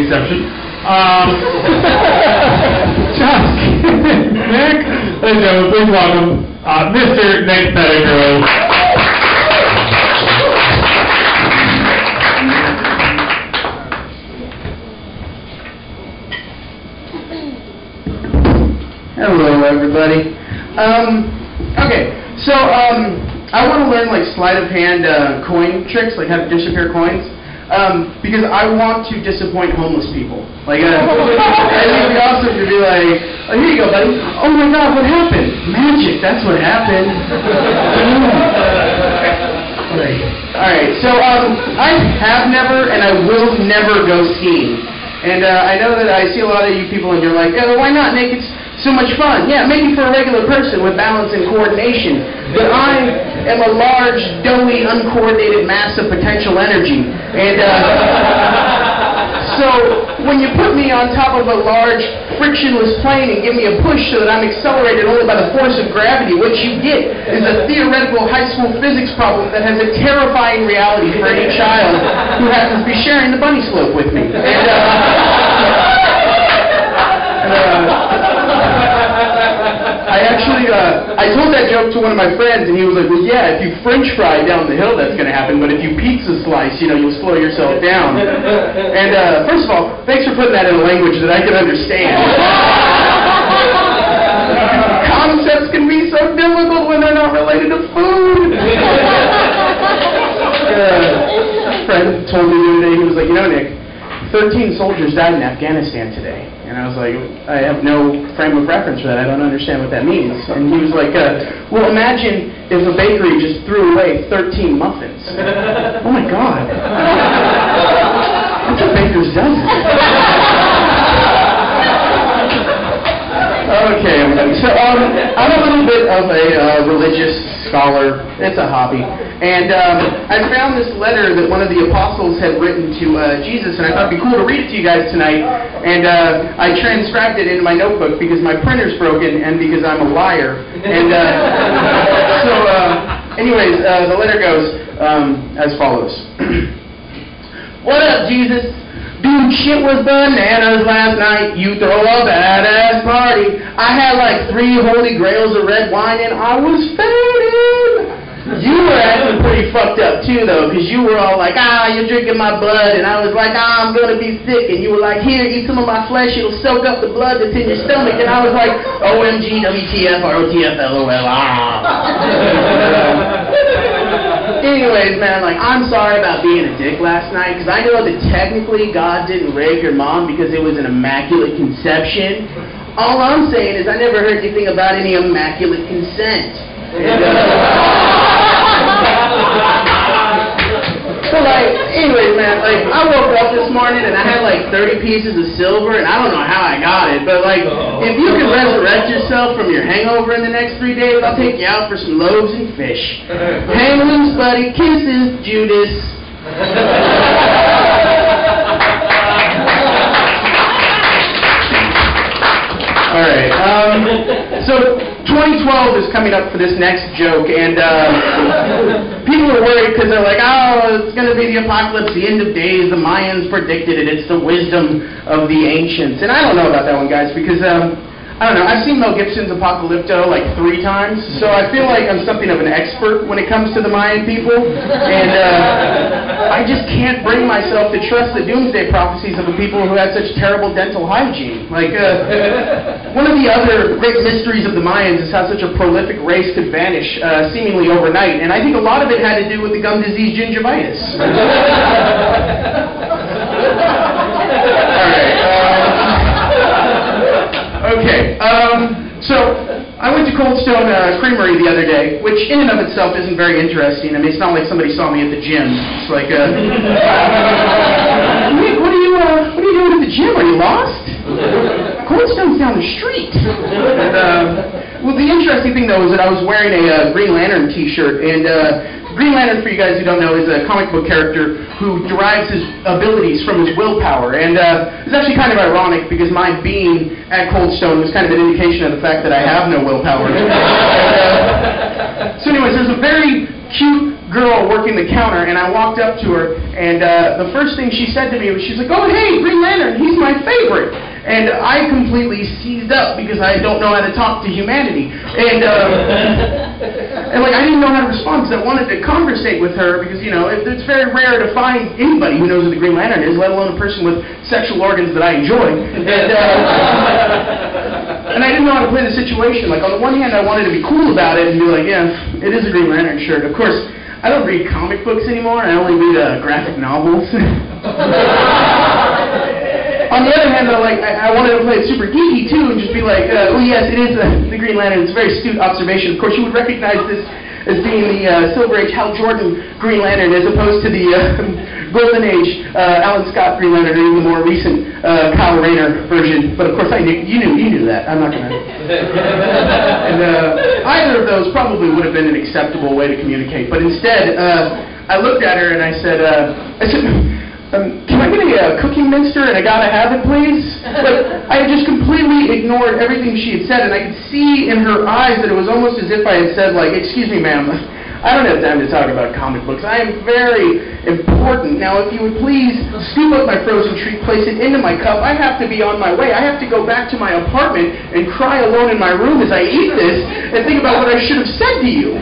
the exception. Just Nick, ladies and gentlemen, please welcome Mr. Nick Pettigrew. Hello, everybody. Okay, so I want to learn like sleight of hand coin tricks, like how to disappear coins, because I want to disappoint homeless people. Like, I think it'd be awesome to be like, oh, here you go, buddy. Oh my God, what happened? Magic. That's what happened. All right. So I have never, and I will never go skiing. And I know that I see a lot of you people, and you're like, oh, why not, Nick? It's so much fun. Yeah, maybe for a regular person with balance and coordination. But I am a large, doughy, uncoordinated mass of potential energy. And so when you put me on top of a large, frictionless plane and give me a push so that I'm accelerated only by the force of gravity, what you get is a theoretical high school physics problem that has a terrifying reality for any child who happens to be sharing the bunny slope with me. And, I told that joke to one of my friends, and he was like, well, yeah, if you French fry down the hill, that's going to happen, but if you pizza slice, you know, you'll slow yourself down. And first of all, thanks for putting that in a language that I can understand. Concepts can be so difficult when they're not related to food. A friend told me the other day, he was like, you know, Nick, 13 soldiers died in Afghanistan today. And I was like, I have no frame of reference for that. I don't understand what that means. And he was like, well, imagine if a bakery just threw away 13 muffins. Oh, my God. That's a baker's dozen. Okay, so I'm a little bit of a religious scholar. It's a hobby. And I found this letter that one of the apostles had written to Jesus, and I thought it'd be cool to read it to you guys tonight. And I transcribed it into my notebook because my printer's broken and because I'm a liar. And anyways, the letter goes as follows. What up, Jesus? Dude, shit was bananas last night. You throw a badass party. I had like 3 holy grails of red wine and I was faded. You were acting pretty fucked up too, though, because you were all like, you're drinking my blood, and I was like, I'm going to be sick, and you were like, here, eat some of my flesh, it'll soak up the blood that's in your stomach, and I was like, OMG, WTF, ROTF, LOL, Anyways, man, like, I'm sorry about being a dick last night, because I know that technically God didn't rape your mom because it was an immaculate conception. All I'm saying is I never heard anything about any immaculate consent. So, like, anyways, man, like, I woke up this morning and I had, like, 30 pieces of silver, and I don't know how I got it, but, like, if you can resurrect yourself from your hangover in the next 3 days, I'll take you out for some loaves and fish. Hang loose, buddy. Kisses, Judas. All right, so 2012 is coming up for this next joke, and people are worried because they're like, it's going to be the apocalypse, the end of days, the Mayans predicted it, it's the wisdom of the ancients. And I don't know about that one, guys, because, I don't know, I've seen Mel Gibson's Apocalypto like 3 times, so I feel like I'm something of an expert when it comes to the Mayan people, and I just can't bring myself to trust the doomsday prophecies of the people who had such terrible dental hygiene. Like, one of the other great mysteries of the Mayans is how such a prolific race could vanish seemingly overnight, and I think a lot of it had to do with the gum disease gingivitis. All right. Okay, so I went to Cold Stone Creamery the other day, which in and of itself isn't very interesting. I mean, it's not like somebody saw me at the gym. It's like, Nick, what are you doing at the gym? Are you lost? Cold Stone's down the street. And, well, the interesting thing, though, is that I was wearing a Green Lantern t-shirt, and Green Lantern, for you guys who don't know, is a comic book character who derives his abilities from his willpower. And it's actually kind of ironic because my being at Cold Stone was kind of an indication of the fact that I have no willpower. So anyways, there's a very cute girl working the counter, and I walked up to her, and the first thing she said to me was, she's like, "Oh, hey, Green Lantern, he's my favorite." And I completely seized up because I don't know how to talk to humanity. And like, I didn't know how to respond because I wanted to conversate with her because, you know, it's very rare to find anybody who knows who the Green Lantern is, let alone a person with sexual organs that I enjoy. And I didn't know how to play the situation. Like, on the one hand, I wanted to be cool about it and be like, yeah, it is a Green Lantern shirt. Of course, I don't read comic books anymore. I only read graphic novels. On the other hand, though, like, I wanted to play it super geeky, too, and just be like, oh, yes, it is the Green Lantern. It's a very astute observation. Of course, you would recognize this as being the Silver Age Hal Jordan Green Lantern as opposed to the Golden Age Alan Scott Green Lantern, or even the more recent Kyle Rayner version. But, of course, you knew that. I'm not going to... And either of those probably would have been an acceptable way to communicate. But instead, I looked at her and I said, can I get a cookie minster and a gotta have it, please? Like, I had just completely ignored everything she had said, and I could see in her eyes that it was almost as if I had said, like, "Excuse me, ma'am, I don't have time to talk about comic books. I am very important. Now, if you would please scoop up my frozen treat, place it into my cup. I have to be on my way. I have to go back to my apartment and cry alone in my room as I eat this and think about what I should have said to you."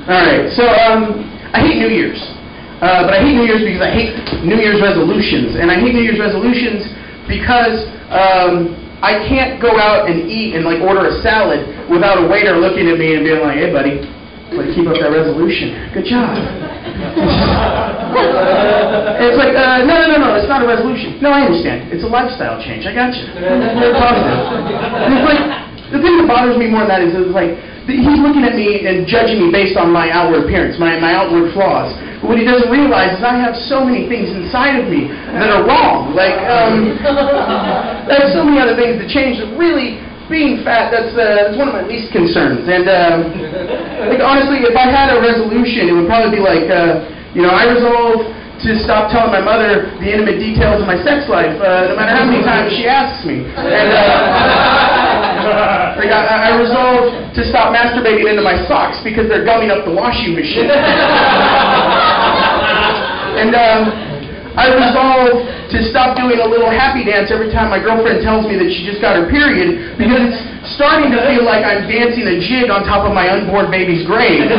Alright, so I hate New Year's. But I hate New Year's because I hate New Year's resolutions. And I hate New Year's resolutions because I can't go out and eat and like order a salad without a waiter looking at me and being like, "Hey buddy, like, keep up that resolution. Good job." And it's like, no, it's not a resolution. No, I understand. It's a lifestyle change. I got you. Very positive. And it's like, the thing that bothers me more than that is like, he's looking at me and judging me based on my outward appearance, my outward flaws. But what he doesn't realize is I have so many things inside of me that are wrong. Like, I have so many other things to change. That really, being fat, that's one of my least concerns. And, like, honestly, if I had a resolution, it would probably be like, you know, I resolve to stop telling my mother the intimate details of my sex life, no matter how many times she asks me. And, like, I resolved to stop masturbating into my socks because they're gumming up the washing machine. And I resolved to stop doing a little happy dance every time my girlfriend tells me that she just got her period because it's starting to feel like I'm dancing a jig on top of my unborn baby's grave. And,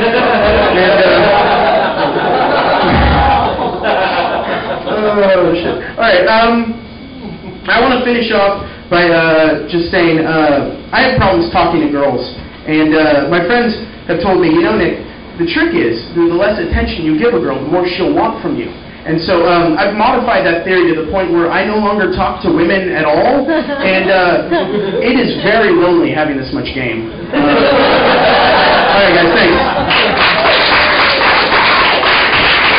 oh, shit. Alright, I want to finish off by just saying I have problems talking to girls. And my friends have told me, you know, Nick, the trick is the less attention you give a girl, the more she'll want from you. And so I've modified that theory to the point where I no longer talk to women at all. And it is very lonely having this much game. Alright, guys, thanks.